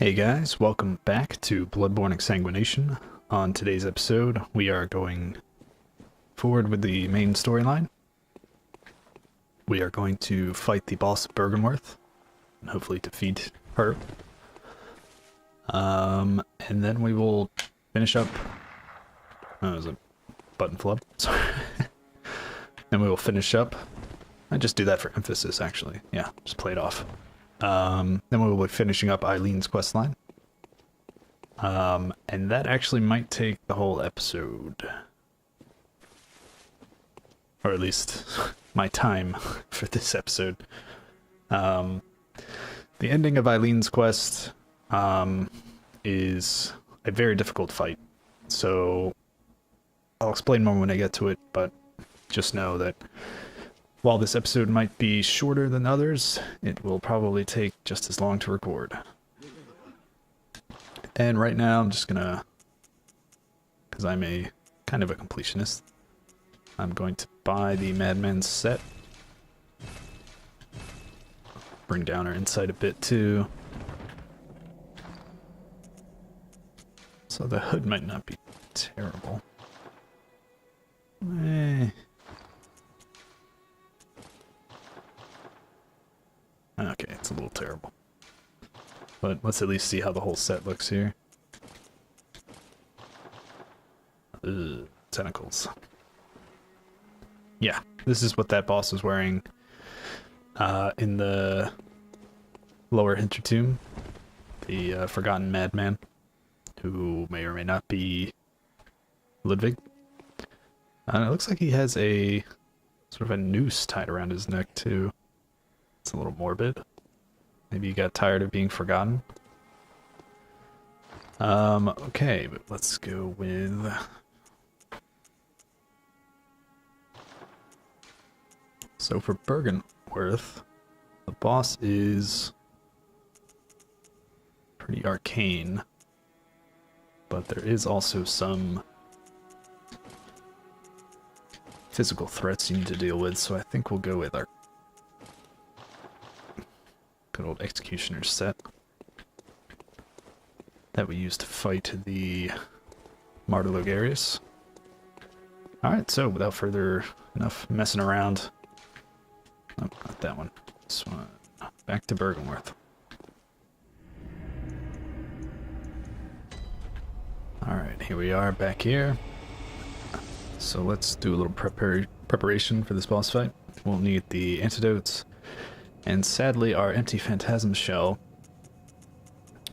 Hey guys, welcome back to Bloodborne Exsanguination. On today's episode, we are going forward with the main storyline. We are going to fight the boss of Byrgenwerth, and hopefully defeat her. And then we will finish up... Oh, it was a button flub. Sorry. Then we will finish up. I just do that for emphasis, actually. Yeah, just play it off. Then we will be finishing up Eileen's questline. And that actually might take the whole episode. Or at least my time for this episode. The ending of Eileen's quest is a very difficult fight. So I'll explain more when I get to it, but just know that while this episode might be shorter than others, it will probably take just as long to record. And right now I'm just gonna, because I'm a kind of a completionist, I'm going to buy the Madman's set. Bring down our insight a bit too. So the hood might not be terrible. Okay, it's a little terrible. But let's at least see how the whole set looks here. Ugh, tentacles. Yeah, this is what that boss was wearing in the lower Hintertomb. The Forgotten Madman, who may or may not be Ludwig. It looks like he has a sort of a noose tied around his neck too. It's a little morbid. Maybe you got tired of being forgotten. Okay, but let's go with... So for Byrgenwerth, the boss is pretty arcane, but there is also some physical threats you need to deal with, so I think we'll go with our good old Executioner's set that we used to fight the Martyr Logarius. Alright, so without further enough messing around, oh, not that one, this one, back to Byrgenwerth. Alright, here we are back here. So let's do a little preparation for this boss fight. We'll need the antidotes. And sadly, our empty phantasm shell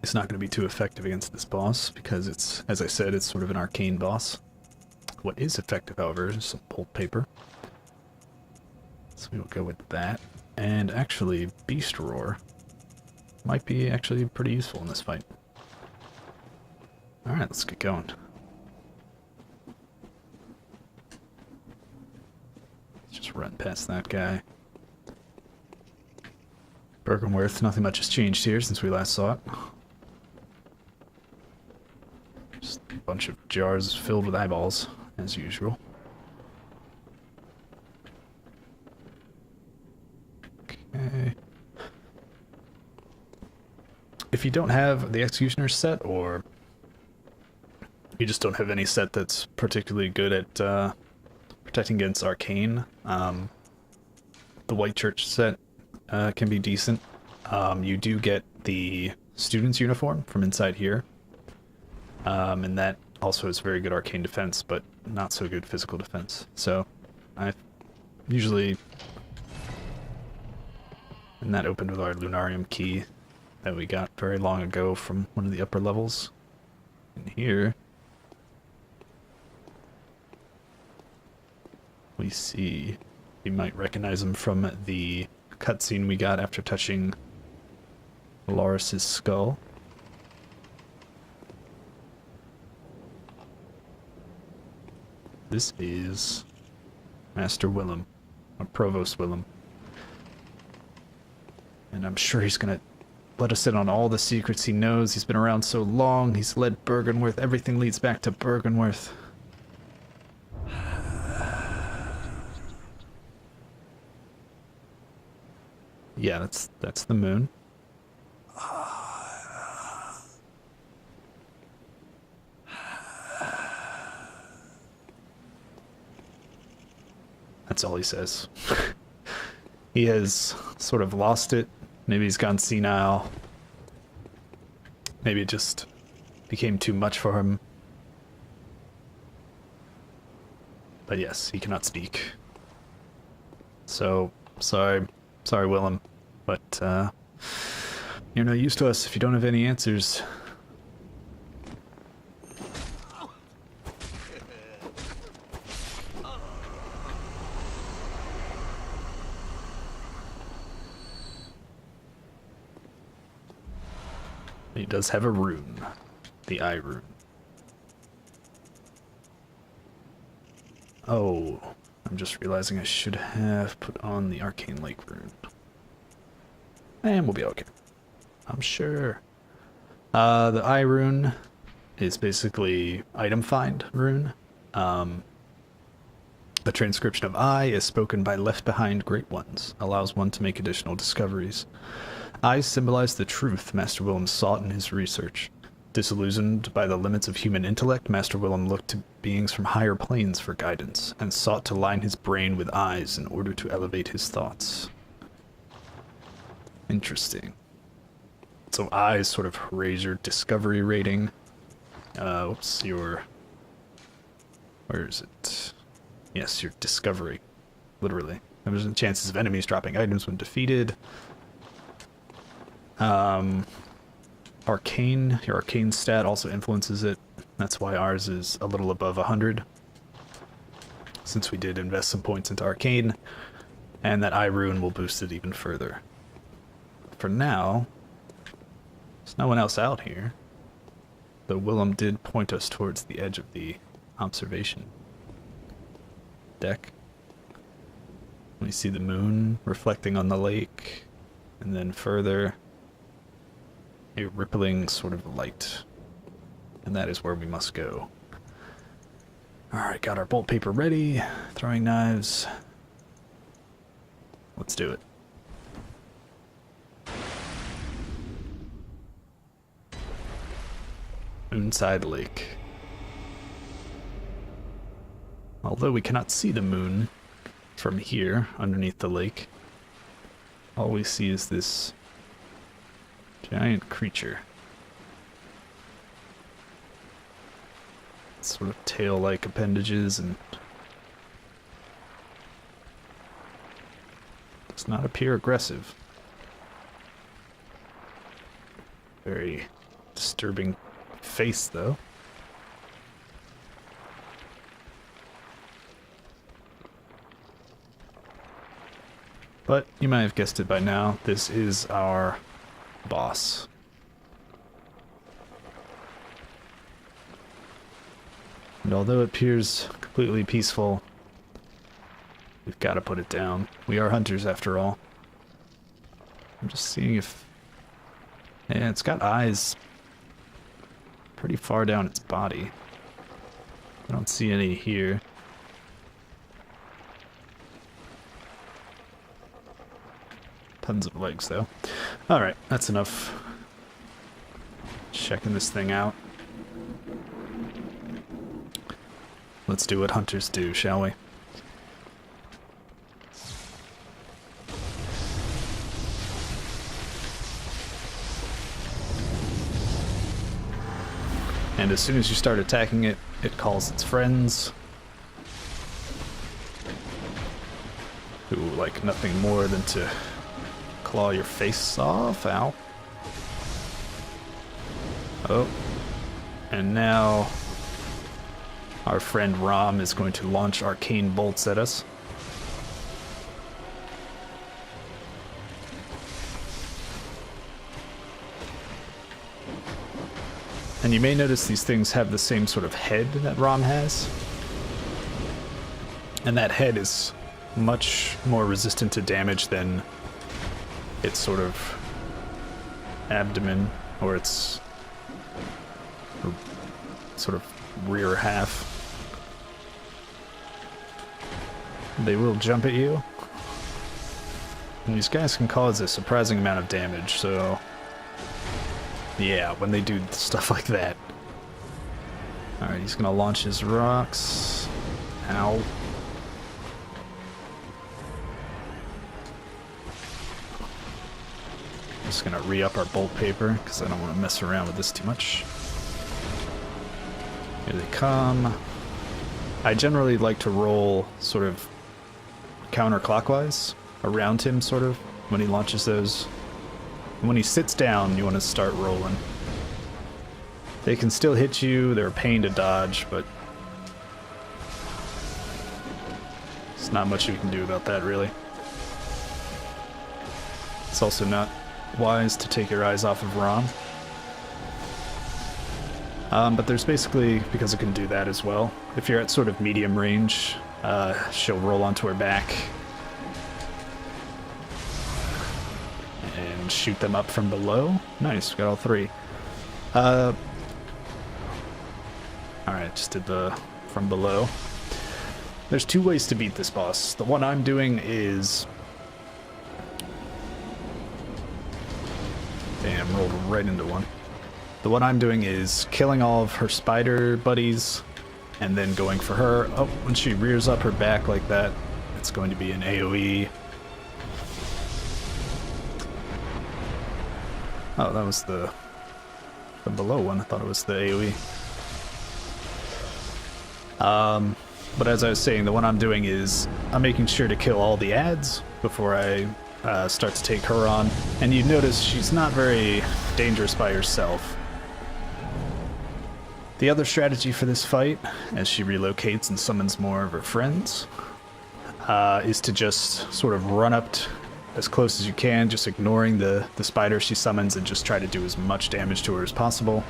is not going to be too effective against this boss because it's, as I said, it's sort of an arcane boss. What is effective, however, is some pulp paper. So we will go with that. And actually, Beast Roar might be actually pretty useful in this fight. Alright, let's get going. Let's just run past that guy. Byrgenwerth, nothing much has changed here since we last saw it. Just a bunch of jars filled with eyeballs, as usual. Okay. If you don't have the Executioner set, or you just don't have any set that's particularly good at protecting against arcane, the White Church set can be decent. You do get the student's uniform from inside here, and that also has very good arcane defense, but not so good physical defense. So I usually, and that opened with our Lunarium key that we got very long ago from one of the upper levels. And here we see, you might recognize him from the cutscene we got after touching Loris's skull. This is Master Willem, or Provost Willem. And I'm sure he's gonna let us in on all the secrets he knows. He's been around so long, he's led Byrgenwerth. Everything leads back to Byrgenwerth. Yeah, that's the moon. That's all he says. He has sort of lost it. Maybe he's gone senile. Maybe it just became too much for him. But yes, he cannot speak. So, sorry, Willem, but you're no use to us if you don't have any answers. He does have a rune, the eye rune. Oh, I'm just realizing I should have put on the Arcane Lake rune. And we'll be okay. I'm sure. The eye rune is basically item find rune. The transcription of eye is spoken by left behind great ones, allows one to make additional discoveries. Eyes symbolize the truth Master Willem sought in his research. Disillusioned by the limits of human intellect, Master Willem looked to beings from higher planes for guidance, and sought to line his brain with eyes in order to elevate his thoughts. Interesting. So eyes sort of raise your discovery rating. What's your... Where is it? Yes, your discovery. Literally. There's the chances of enemies dropping items when defeated. Arcane, your arcane stat also influences it. That's why ours is a little above 100. Since we did invest some points into arcane, and that eye rune will boost it even further. For now, there's no one else out here. Though Willem did point us towards the edge of the observation deck. We see the moon reflecting on the lake, and then further a rippling sort of light. And that is where we must go. Alright, got our bolt paper ready. Throwing knives. Let's do it. Moonside Lake. Although we cannot see the moon from here, underneath the lake, all we see is this giant creature. Sort of tail-like appendages, and does not appear aggressive. Very disturbing face, though. But you might have guessed it by now, this is our boss. And although it appears completely peaceful, we've got to put it down. We are hunters after all. I'm just seeing if... Yeah, it's got eyes pretty far down its body. I don't see any here. Tons of legs, though. Alright, that's enough. Checking this thing out. Let's do what hunters do, shall we? And as soon as you start attacking it, it calls its friends, who like nothing more than to claw your face off. Ow. Oh. And now our friend Rom is going to launch arcane bolts at us. And you may notice these things have the same sort of head that Rom has. And that head is much more resistant to damage than its sort of abdomen, or its sort of rear half. They will jump at you. And these guys can cause a surprising amount of damage, so... yeah, when they do stuff like that. Alright, he's gonna launch his rocks. Ow. Just gonna re-up our bolt paper, because I don't want to mess around with this too much. Here they come. I generally like to roll sort of counterclockwise around him, sort of, when he launches those. And when he sits down, you want to start rolling. They can still hit you, they're a pain to dodge, but there's not much you can do about that, really. It's also not wise to take your eyes off of Rom. But there's basically, because it can do that as well, if you're at sort of medium range, she'll roll onto her back and shoot them up from below. Nice, we got all three. Alright, just did the from below. There's two ways to beat this boss. The one I'm doing is... Damn, rolled right into one. The one I'm doing is killing all of her spider buddies and then going for her. Oh, when she rears up her back like that, it's going to be an AoE. Oh, that was the below one. I thought it was the AoE. But as I was saying, the one I'm doing is I'm making sure to kill all the ads before I start to take her on. And you notice she's not very dangerous by herself. The other strategy for this fight, as she relocates and summons more of her friends, is to just sort of run up as close as you can, just ignoring the spider she summons and just try to do as much damage to her as possible.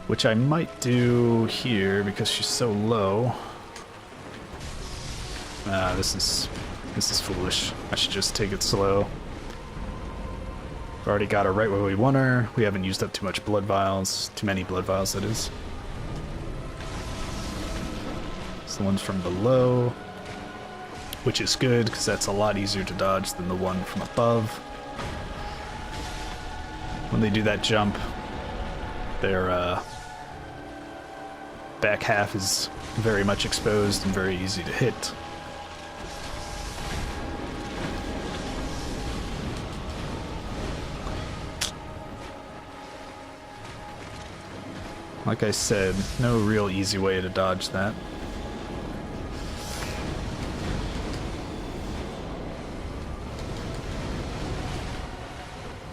Which I might do here because she's so low. This is foolish. I should just take it slow. We've already got her right where we want her. We haven't used up too much blood vials. Too many blood vials, that is. It's the ones from below, which is good because that's a lot easier to dodge than the one from above. When they do that jump, their back half is very much exposed and very easy to hit. Like I said, no real easy way to dodge that.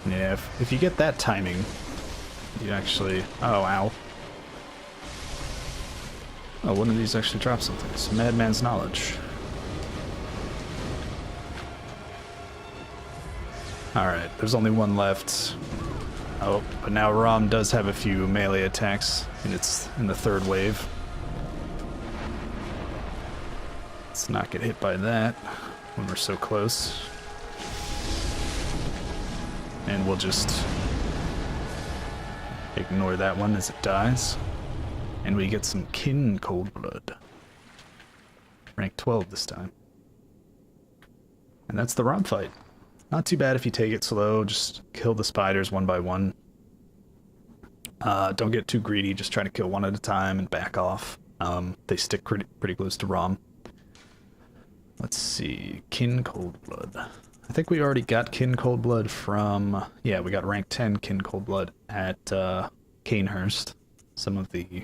Yeah, if you get that timing, you actually... Oh, ow. Oh, one of these actually drops something. It's Madman's Knowledge. Alright, there's only one left. Oh, but now Rom does have a few melee attacks, and it's in the third wave. Let's not get hit by that when we're so close. And we'll just ignore that one as it dies. And we get some Kin Cold Blood. Rank 12 this time. And that's the Rom fight. Not too bad if you take it slow, just kill the spiders one by one. Don't get too greedy, just try to kill one at a time and back off. They stick pretty close to Rom. Let's see, Kin Cold Blood. I think we already got Kin Cold Blood from... Yeah, we got rank 10 Kin Cold Blood at Cainhurst. Some of the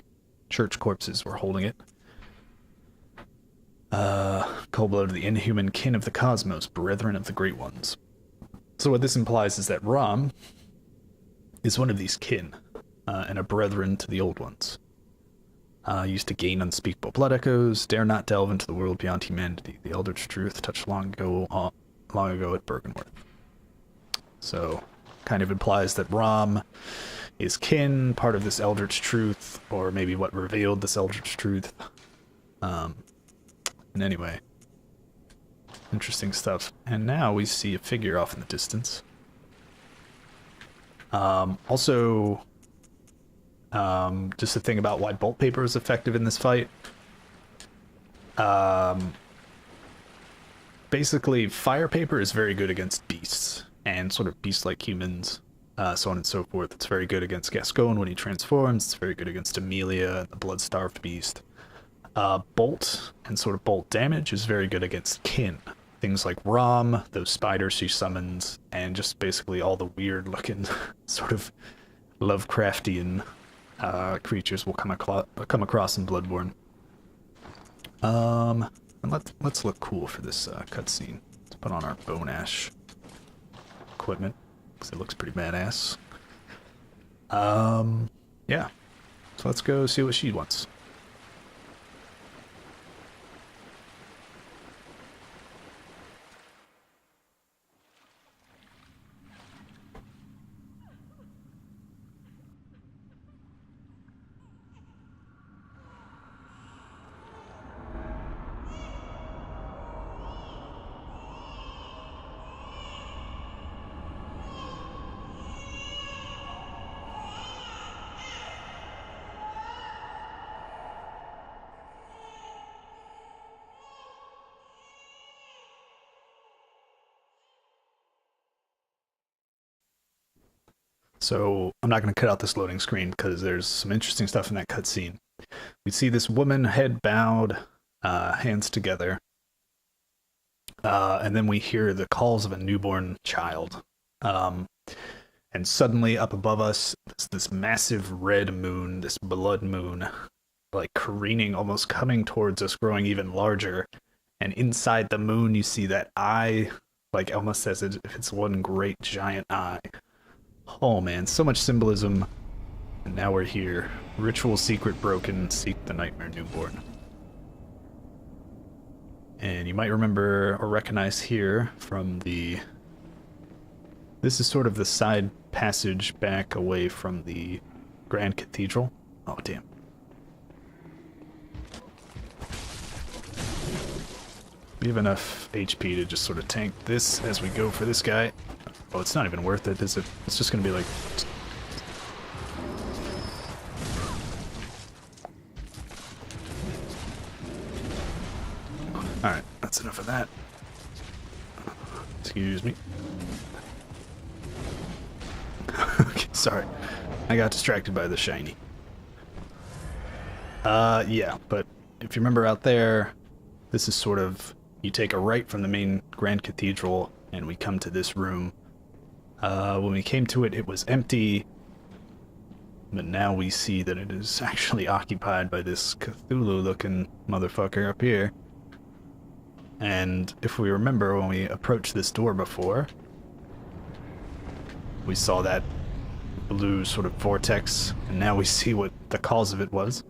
church corpses were holding it. Cold Blood of the inhuman kin of the cosmos, brethren of the great ones. So what this implies is that Rom is one of these kin, and a brethren to the old ones. Used to gain unspeakable blood echoes, dare not delve into the world beyond humanity. The eldritch truth touched long ago at Bergenworth. So, kind of implies that Rom is kin, part of this eldritch truth, or maybe what revealed this eldritch truth. And anyway, interesting stuff. And now we see a figure off in the distance. Also, just a thing about why bolt paper is effective in this fight. Basically, fire paper is very good against beasts, and sort of beast-like humans, so on and so forth. It's very good against Gascoigne when he transforms. It's very good against Amelia, the blood-starved beast. Bolt, and sort of bolt damage, is very good against kin. things like Rom, those spiders she summons, and just basically all the weird looking sort of Lovecraftian creatures we'll come across in Bloodborne. And let's look cool for this cutscene. Let's put on our bone ash equipment because it looks pretty badass. Yeah. So let's go see what she wants. So I'm not going to cut out this loading screen because there's some interesting stuff in that cutscene. We see this woman, head bowed, hands together, and then we hear the calls of a newborn child. And suddenly up above us, there's this massive red moon, this blood moon, like careening, almost coming towards us, growing even larger. And inside the moon, you see that eye, like almost as if it's one great giant eye. Oh man, so much symbolism. And now we're here. Ritual secret broken, seek the nightmare newborn. And you might remember or recognize here from the... This is sort of the side passage back away from the Grand Cathedral. Oh damn. We have enough HP to just sort of tank this as we go for this guy. Oh, it's not even worth it, is it? It's just gonna be like... Alright, that's enough of that. Excuse me. Okay, sorry. I got distracted by the shiny. Yeah, but if you remember out there, this is sort of... You take a right from the main Grand Cathedral, and we come to this room. When we came to it, it was empty, but now we see that it is actually occupied by this Cthulhu-looking motherfucker up here. And if we remember, when we approached this door before, we saw that blue sort of vortex, and now we see what the cause of it was.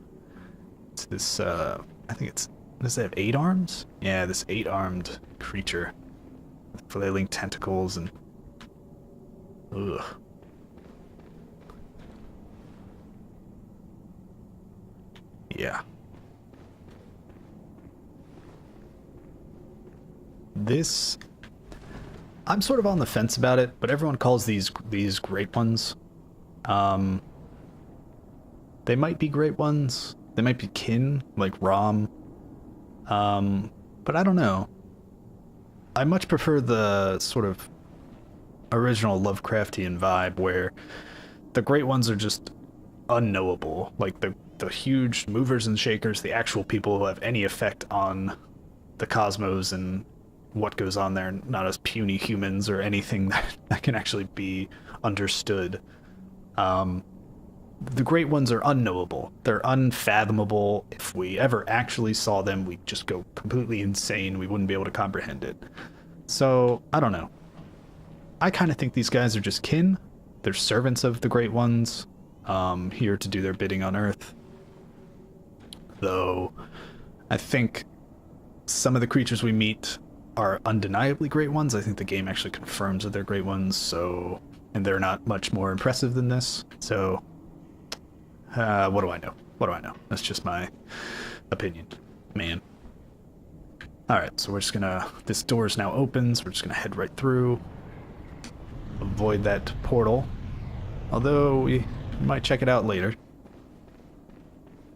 It's this, I think it's, does it have 8 arms? Yeah, this 8-armed creature with flailing tentacles and... Ugh. Yeah. This... I'm sort of on the fence about it, but everyone calls these great ones. They might be great ones. They might be kin, like Rom. But I don't know. I much prefer the sort of original Lovecraftian vibe where the great ones are just unknowable. Like the huge movers and shakers, the actual people who have any effect on the cosmos and what goes on there, not as puny humans or anything that can actually be understood. The great ones are unknowable. They're unfathomable. If we ever actually saw them, we'd just go completely insane. We wouldn't be able to comprehend it. So, I don't know. I kind of think these guys are just kin. They're servants of the great ones, here to do their bidding on Earth. Though, I think some of the creatures we meet are undeniably great ones. I think the game actually confirms that they're great ones, so... And they're not much more impressive than this, so... what do I know? What do I know? That's just my opinion. Man. Alright, so we're just gonna... This door is now open, so we're just gonna head right through. Avoid that portal. Although, we might check it out later.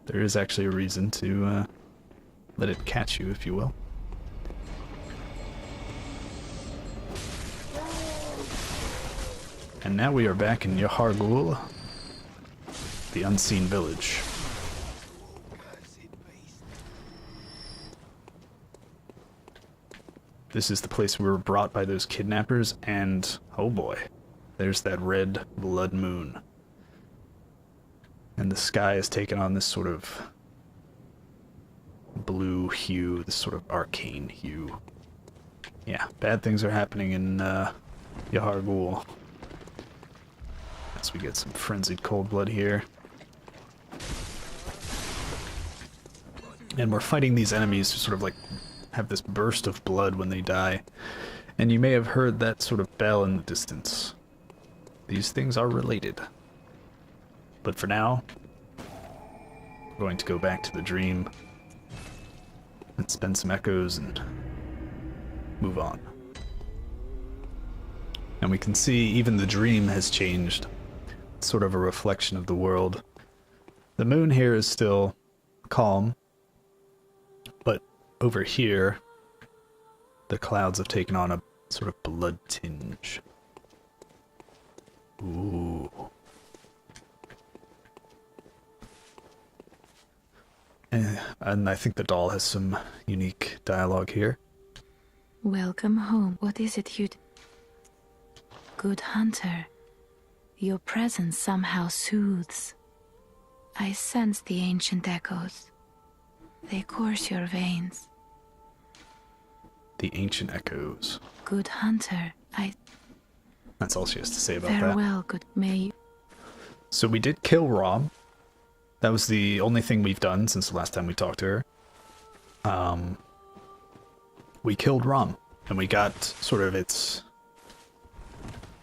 There is actually a reason to let it catch you, if you will. And now we are back in Yahar'gul, the unseen village. this is the place we were brought by those kidnappers, and oh boy, there's that red blood moon. And the sky has taken on this sort of blue hue, this sort of arcane hue. Yeah, bad things are happening in Yahar'gul. As we get some frenzied cold blood here. And we're fighting these enemies who sort of like have this burst of blood when they die. And you may have heard that sort of bell in the distance. These things are related. But for now, we're going to go back to the dream and spend some echoes and move on. And we can see even the dream has changed. It's sort of a reflection of the world. The moon here is still calm, but over here, the clouds have taken on a sort of blood tinge. Ooh. And I think the doll has some unique dialogue here. Welcome home. What is it you... Good hunter. Your presence somehow soothes. I sense the ancient echoes. They course your veins. The ancient echoes. Good hunter, That's all she has to say about that. Farewell, good may... So we did kill Rom. That was the only thing we've done since the last time we talked to her. We killed Rom, and we got sort of its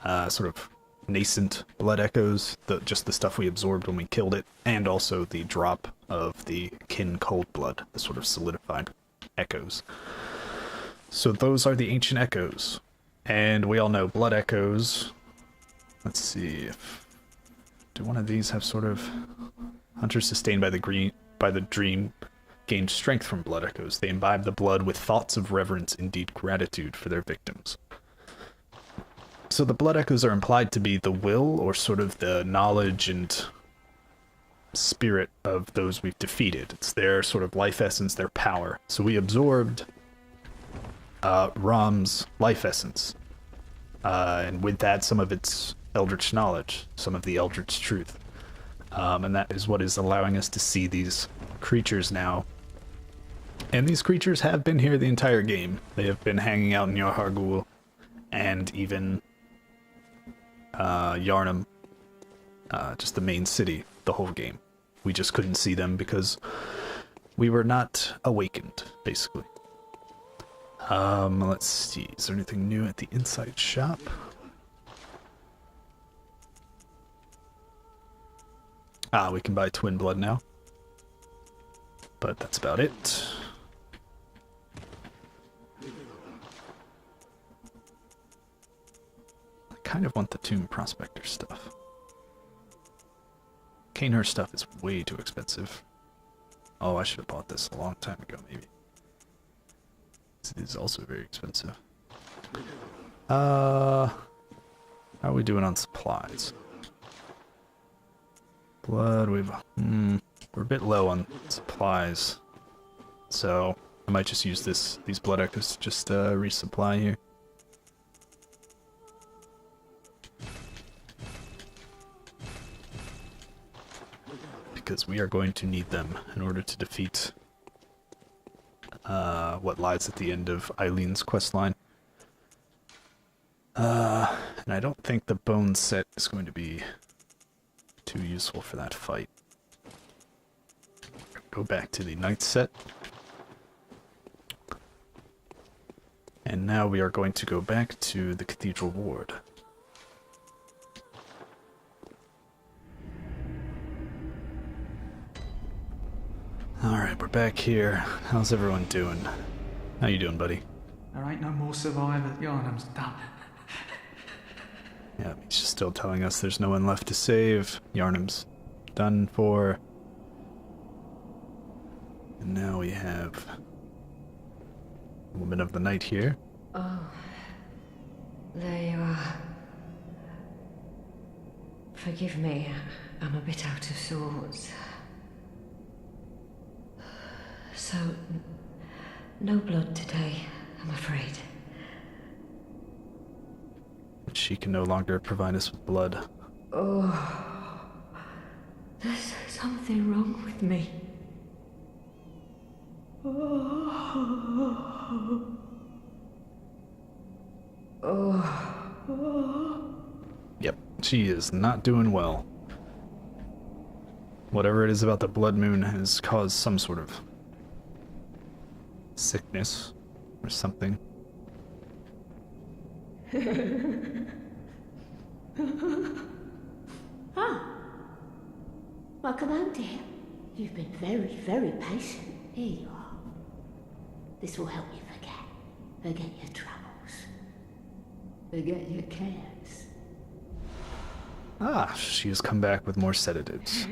sort of nascent blood echoes, just the stuff we absorbed when we killed it, and also the drop of the kin cold blood, the sort of solidified echoes. So those are the ancient echoes, and we all know blood echoes. Let's see if do one of these have sort of hunters sustained by the dream gained strength from blood echoes. They imbibe the blood with thoughts of reverence and deep gratitude for their victims. So the blood echoes are implied to be the will, or sort of the knowledge and spirit of those we've defeated. It's their sort of life essence, their power. So we absorbed Rom's life essence. And with that, some of its eldritch knowledge, some of the eldritch truth. And that is what is allowing us to see these creatures now. And these creatures have been here the entire game. They have been hanging out in Yahar'gul and even Yharnam, just the main city, the whole game. We just couldn't see them because we were not awakened, basically. Let's see, is there anything new at the inside shop? We can buy Twin Blood now. But that's about it. I kind of want the Tomb Prospector stuff. Cainhurst stuff is way too expensive. Oh, I should have bought this a long time ago, maybe. It is also very expensive. How are we doing on supplies? Blood, we're a bit low on supplies. So I might just use these blood echoes to just resupply here. Because we are going to need them in order to defeat what lies at the end of Eileen's questline. And I don't think the bone set is going to be too useful for that fight. Go back to the knight set. And now we are going to go back to the Cathedral Ward. Alright, we're back here. How's everyone doing? How you doing, buddy? There ain't no more survivors. Yharnam's done. Yeah, he's just still telling us there's no one left to save. Yharnam's done for. And now we have Woman of the Night here. Oh, there you are. Forgive me, I'm a bit out of sorts. So, no blood today, I'm afraid. she can no longer provide us with blood. Oh, there's something wrong with me. Yep, she is not doing well. Whatever it is about the blood moon has caused some sort of sickness or something. Welcome home, dear. You've been very, very patient. Here you are. This will help you forget your troubles, forget your cares. Ah, she has come back with more sedatives.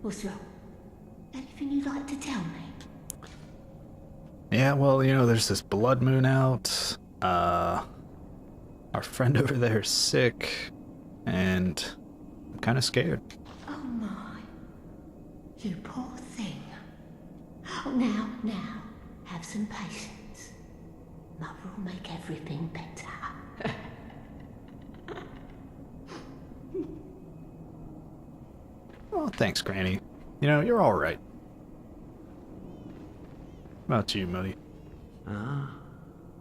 What's wrong? Anything you'd like to tell me? Yeah, well, you know, there's this blood moon out. Our friend over there is sick, and I'm kind of scared. Oh my, you poor thing. Oh, now, have some patience. Mother will make everything better. Oh, thanks, Granny. You know, you're all right. How about you, Muddy?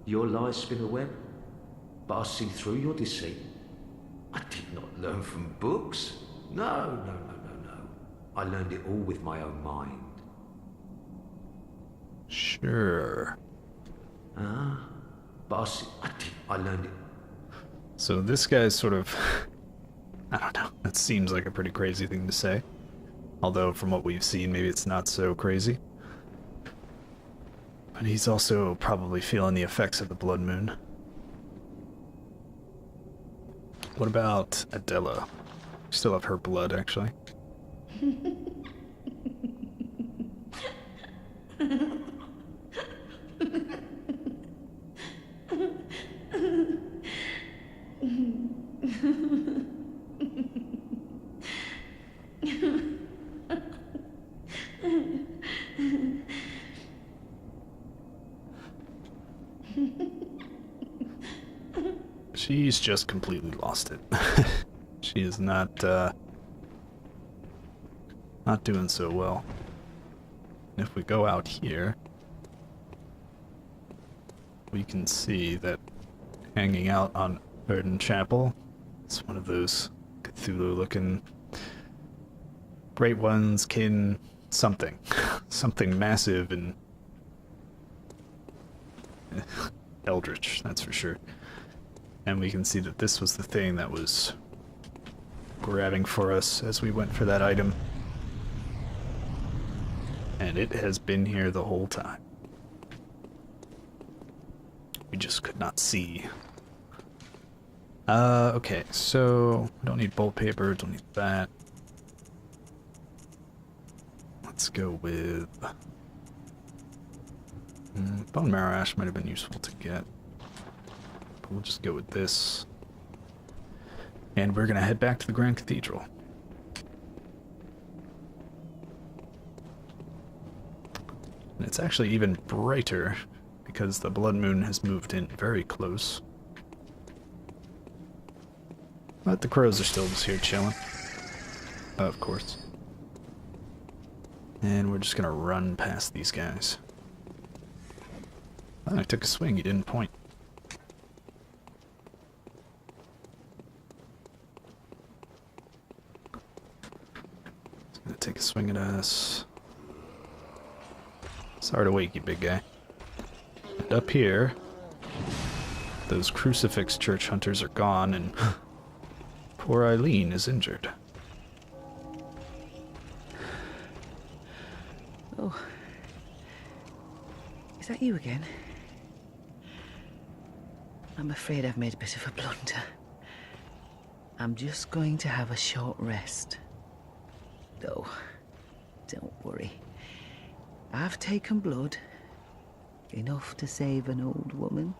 Your lies spin a web, but I see through your deceit. I did not learn from books. No. I learned it all with my own mind. Sure. But I learned it. So this guy's sort of... I don't know. That seems like a pretty crazy thing to say. Although, from what we've seen, maybe it's not so crazy. But he's also probably feeling the effects of the blood moon. What about Adela? We still have her blood, actually. She's just completely lost it. She is not doing so well. And if we go out here, we can see that hanging out on Burden Chapel, it's one of those Cthulhu-looking great ones, kin something. Something massive and eldritch, that's for sure. And we can see that this was the thing that was grabbing for us as we went for that item. And it has been here the whole time. We just could not see. Okay, so we don't need bolt paper, don't need that. Let's go with... bone marrow ash might have been useful to get. But we'll just go with this. And we're gonna head back to the Grand Cathedral. And it's actually even brighter because the blood moon has moved in very close. But the crows are still just here chilling. Of course. And we're just gonna run past these guys. Oh, I took a swing, you didn't point. He's gonna take a swing at us. Sorry to wake you, big guy. And up here, those crucifix church hunters are gone, and poor Eileen is injured. Oh. Is that you again? I'm afraid I've made a bit of a blunder. I'm just going to have a short rest. Though, don't worry. I've taken blood. Enough to save an old woman.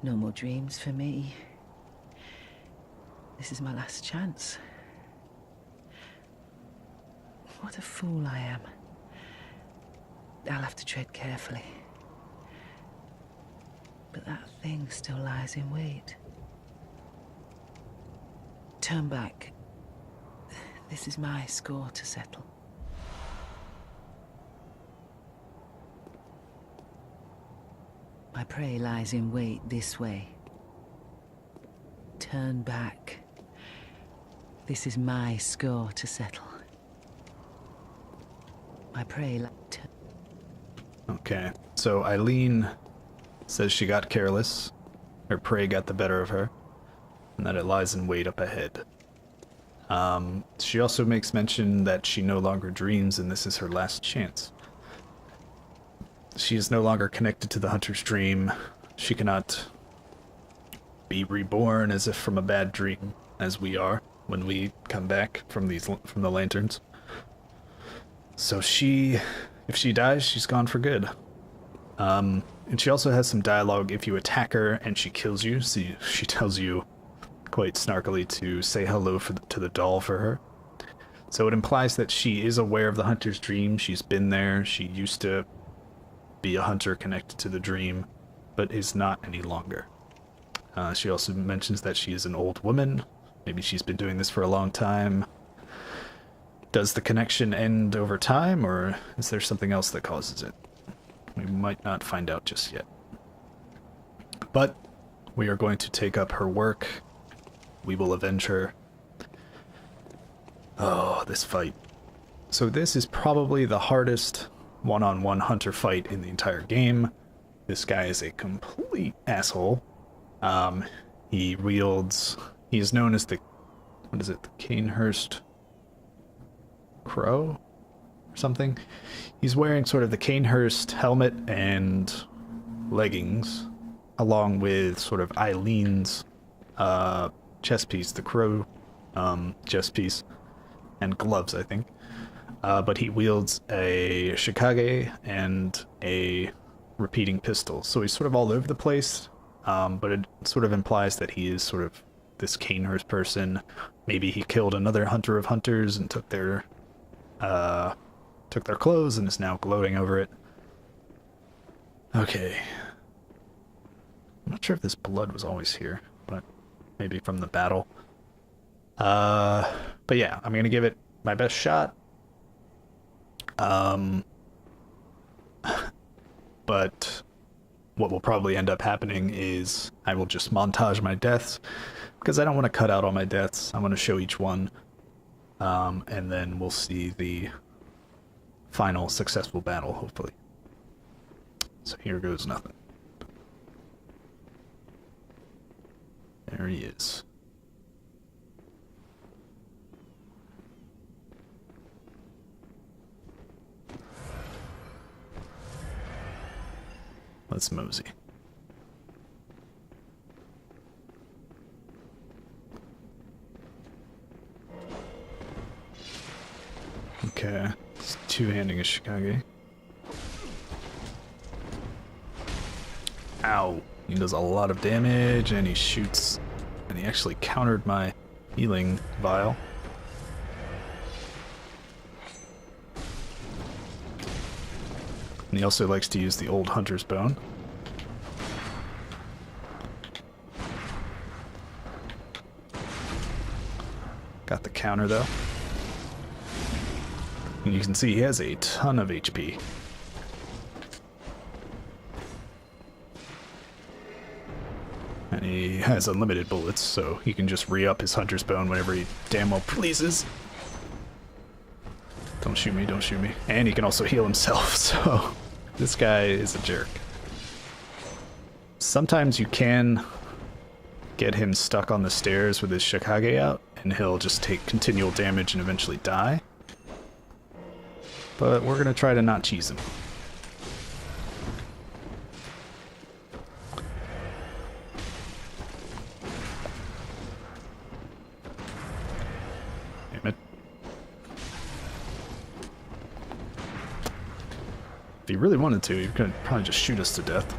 No more dreams for me. This is my last chance. What a fool I am. I'll have to tread carefully. But that thing still lies in wait. Turn back. This is my score to settle. My prey lies in wait this way. Turn back. This is my score to settle. My prey Okay, so Eileen says she got careless, her prey got the better of her, and that it lies in wait up ahead. She also makes mention that she no longer dreams and this is her last chance. She is no longer connected to the hunter's dream. She cannot be reborn as if from a bad dream, as we are when we come back from the lanterns. So if she dies, she's gone for good. And she also has some dialogue. If you attack her and she kills you, she tells you quite snarkily to say hello to the doll for her. So it implies that she is aware of the hunter's dream. She's been there. She used to be a hunter connected to the dream, but is not any longer. She also mentions that she is an old woman. Maybe she's been doing this for a long time. Does the connection end over time, or is there something else that causes it? We might not find out just yet. But we are going to take up her work. We will avenge her. Oh, this fight. So this is probably the hardest one-on-one hunter fight in the entire game. This guy is a complete asshole. He is known as the Cainhurst Crow or something. He's wearing sort of the Cainhurst helmet and leggings, along with sort of Eileen's chest piece, the crow chest piece, and gloves, I think. But he wields a shikage and a repeating pistol. So he's sort of all over the place, but it sort of implies that he is sort of this Cainhurst person. Maybe he killed another hunter of hunters and took their clothes and is now gloating over it. Okay. I'm not sure if this blood was always here, but maybe from the battle. But yeah, I'm gonna give it my best shot. But what will probably end up happening is I will just montage my deaths, because I don't want to cut out all my deaths. I want to show each one, and then we'll see the final successful battle, hopefully. So here goes nothing. There he is. Let's mosey. Okay, it's two-handing a shikage. Ow! He does a lot of damage, and he shoots, and he actually countered my healing vial. And he also likes to use the old hunter's bone. Got the counter though. And you can see he has a ton of HP. And he has unlimited bullets, so he can just re-up his hunter's bone whenever he damn well pleases. Don't shoot me, don't shoot me. And he can also heal himself, so this guy is a jerk. Sometimes you can get him stuck on the stairs with his shikage out, and he'll just take continual damage and eventually die. But we're gonna try to not cheese him. Damn it. If he really wanted to, he could probably just shoot us to death.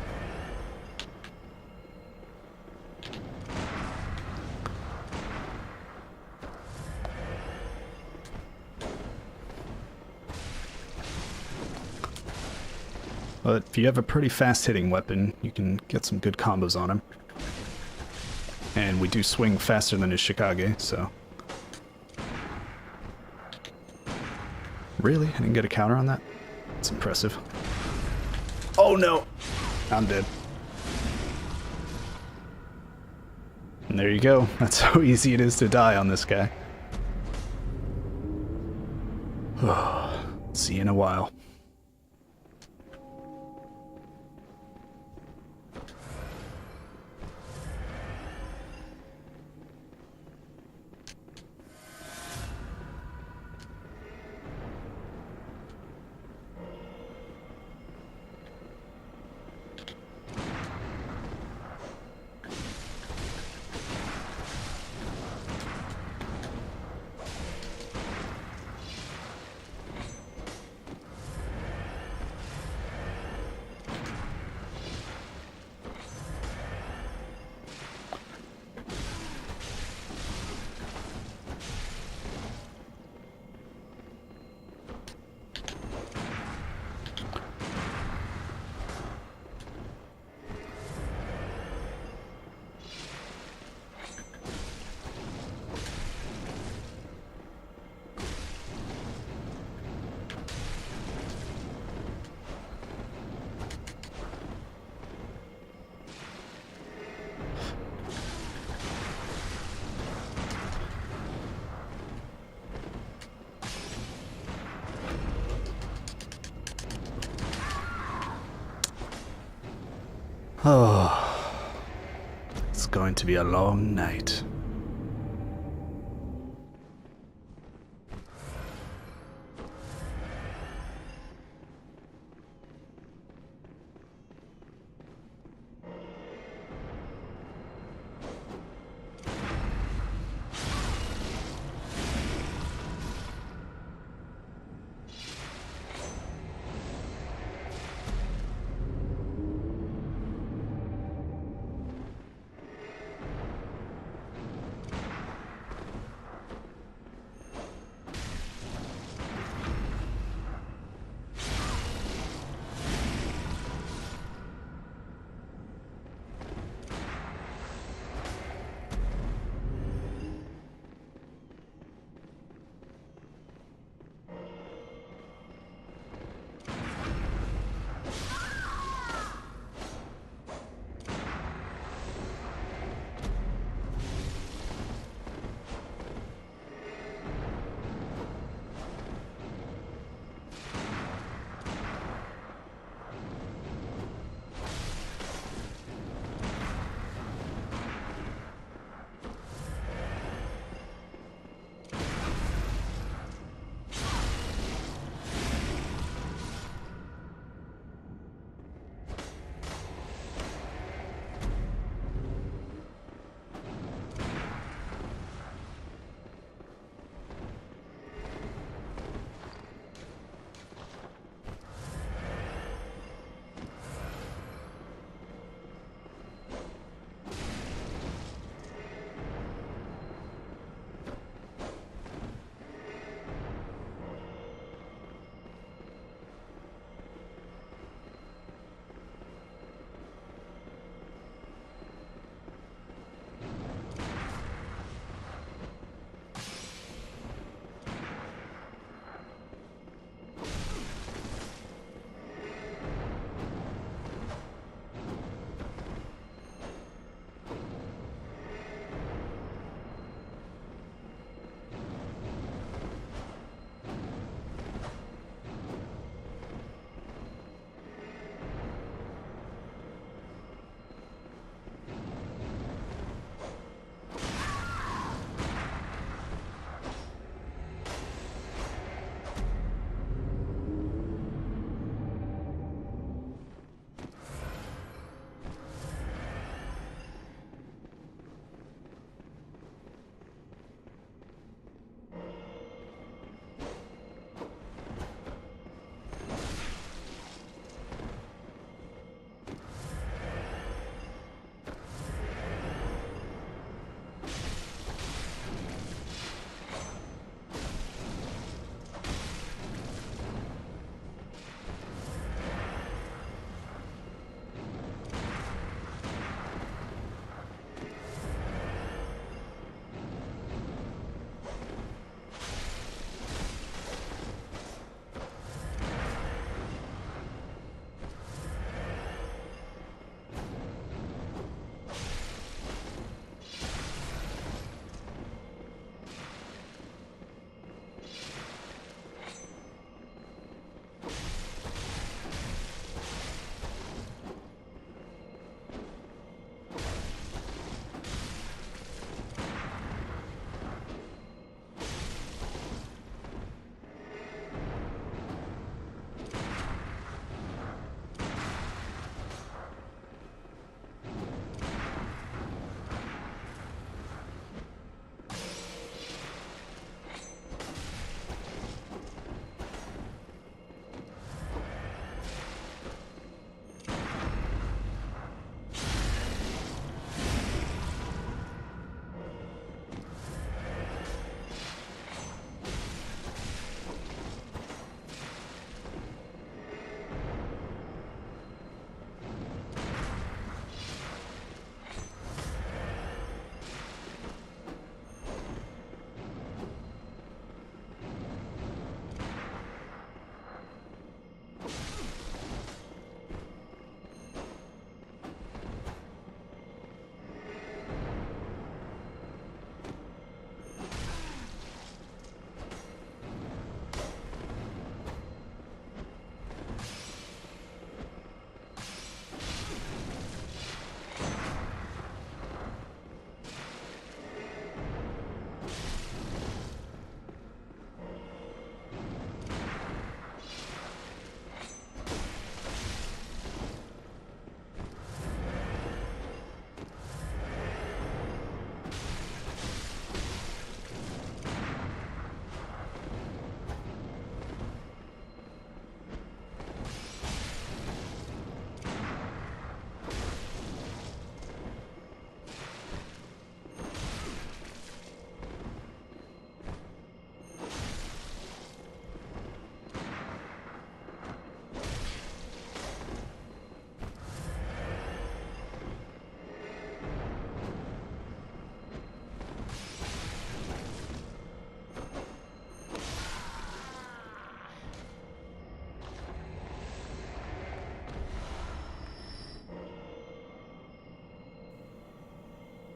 But if you have a pretty fast-hitting weapon, you can get some good combos on him. And we do swing faster than his Shikage, so... Really? I didn't get a counter on that? That's impressive. Oh no! I'm dead. And there you go. That's how easy it is to die on this guy. See you in a while. Oh, it's going to be a long night.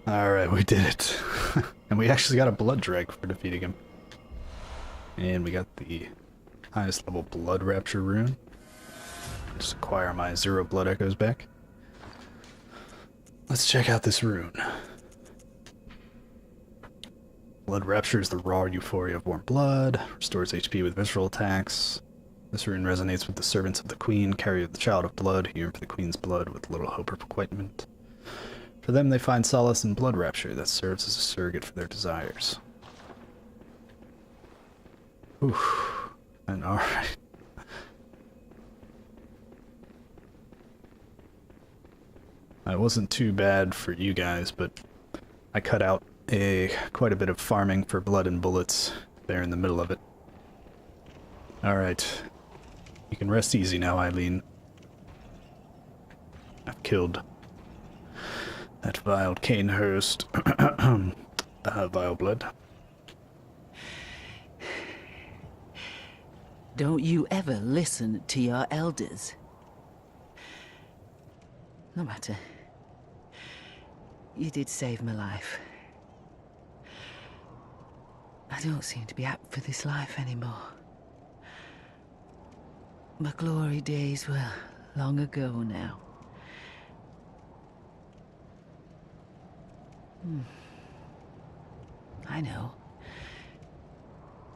Alright, we did it. And we actually got a blood drag for defeating him. And we got the highest level blood rapture rune. Just acquire my 0 blood echoes back. Let's check out this rune. Blood rapture is the raw euphoria of warm blood, restores HP with visceral attacks. This rune resonates with the servants of the queen, carrier of the child of blood, who yearn for the queen's blood with little hope of requitement. For them, they find solace in blood rapture that serves as a surrogate for their desires. Oof. And alright. It wasn't too bad for you guys, but I cut out quite a bit of farming for blood and bullets there in the middle of it. Alright. You can rest easy now, Eileen. I've killed that vile Cainhurst. Vile blood. Don't you ever listen to your elders? No matter. You did save my life. I don't seem to be apt for this life anymore. My glory days were long ago now. I know.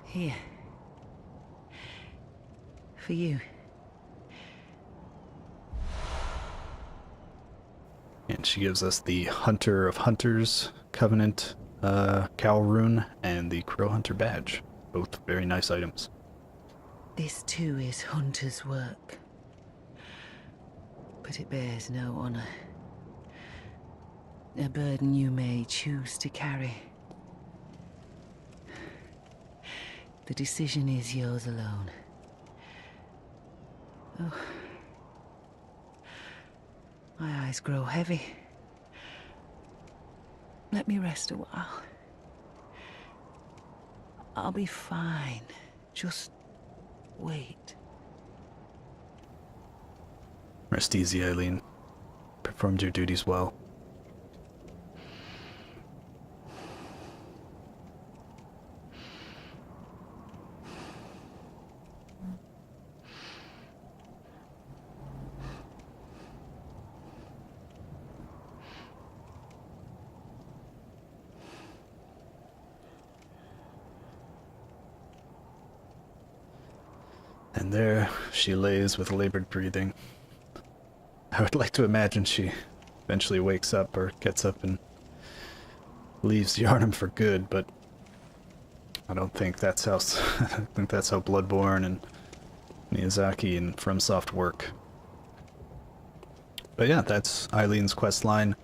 Here. For you. And she gives us the Hunter of Hunters Covenant cowl rune and the Crow Hunter badge. Both very nice items. This too is hunter's work. But it bears no honor. A burden you may choose to carry. The decision is yours alone. Oh. My eyes grow heavy. Let me rest a while. I'll be fine. Just wait. Rest easy, Eileen. Performed your duties well. And there she lays with labored breathing. I would like to imagine she eventually wakes up or gets up and leaves Yharnam for good, but I don't think that's how I think that's how Bloodborne and Miyazaki and FromSoft work. But yeah, that's Eileen's questline.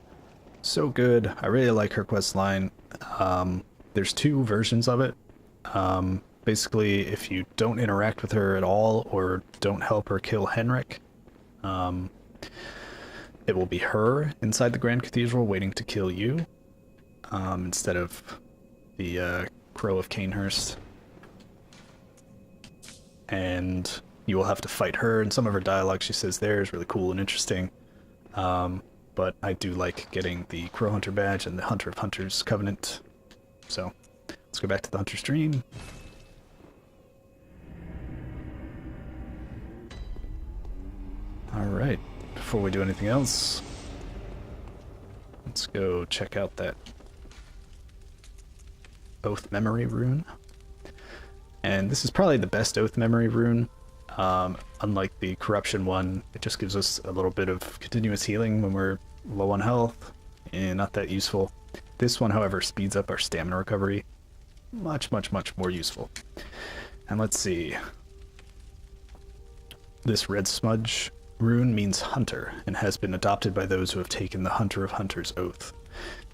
So good. I really like her questline. There's 2 versions of it. Basically, if you don't interact with her at all or don't help her kill Henrik, it will be her inside the Grand Cathedral waiting to kill you, instead of the Crow of Cainhurst. And you will have to fight her, and some of her dialogue she says there is really cool and interesting. But I do like getting the Crow Hunter badge and the Hunter of Hunters Covenant. So, let's go back to the Hunter stream. Alright, before we do anything else, let's go check out that Oath Memory rune. And this is probably the best Oath Memory rune. Unlike the Corruption one, it just gives us a little bit of continuous healing when we're low on health, and not that useful. This one, however, speeds up our stamina recovery. Much, much, much more useful. And let's see. This red smudge rune means hunter, and has been adopted by those who have taken the Hunter of Hunters oath.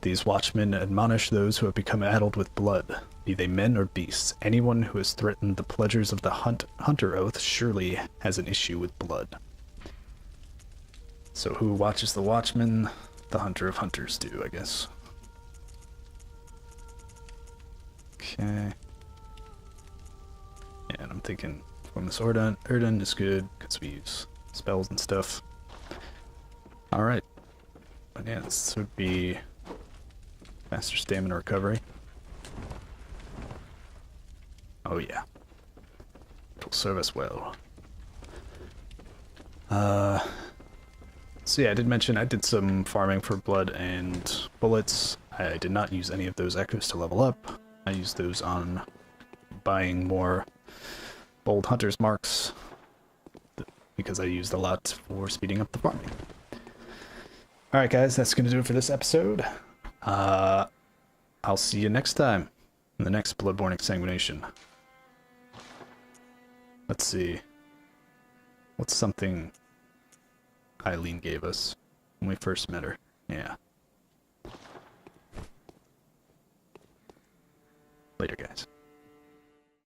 These watchmen admonish those who have become addled with blood, be they men or beasts. Anyone who has threatened the pledgers of the Hunter oath surely has an issue with blood. So who watches the watchmen? The Hunter of Hunters do, I guess. Okay. Yeah, and I'm thinking from this Erden is good, because we use spells and stuff. Alright. But yeah, this would be Faster stamina recovery. Oh yeah. It'll serve us well. So yeah, I did mention I did some farming for blood and bullets. I did not use any of those echoes to level up. I used those on buying more bold hunter's marks because I used a lot for speeding up the farming. Alright guys, that's going to do it for this episode. I'll see you next time in the next Bloodborne Exsanguination. Let's see. What's something Eileen gave us when we first met her? Yeah. Later, guys.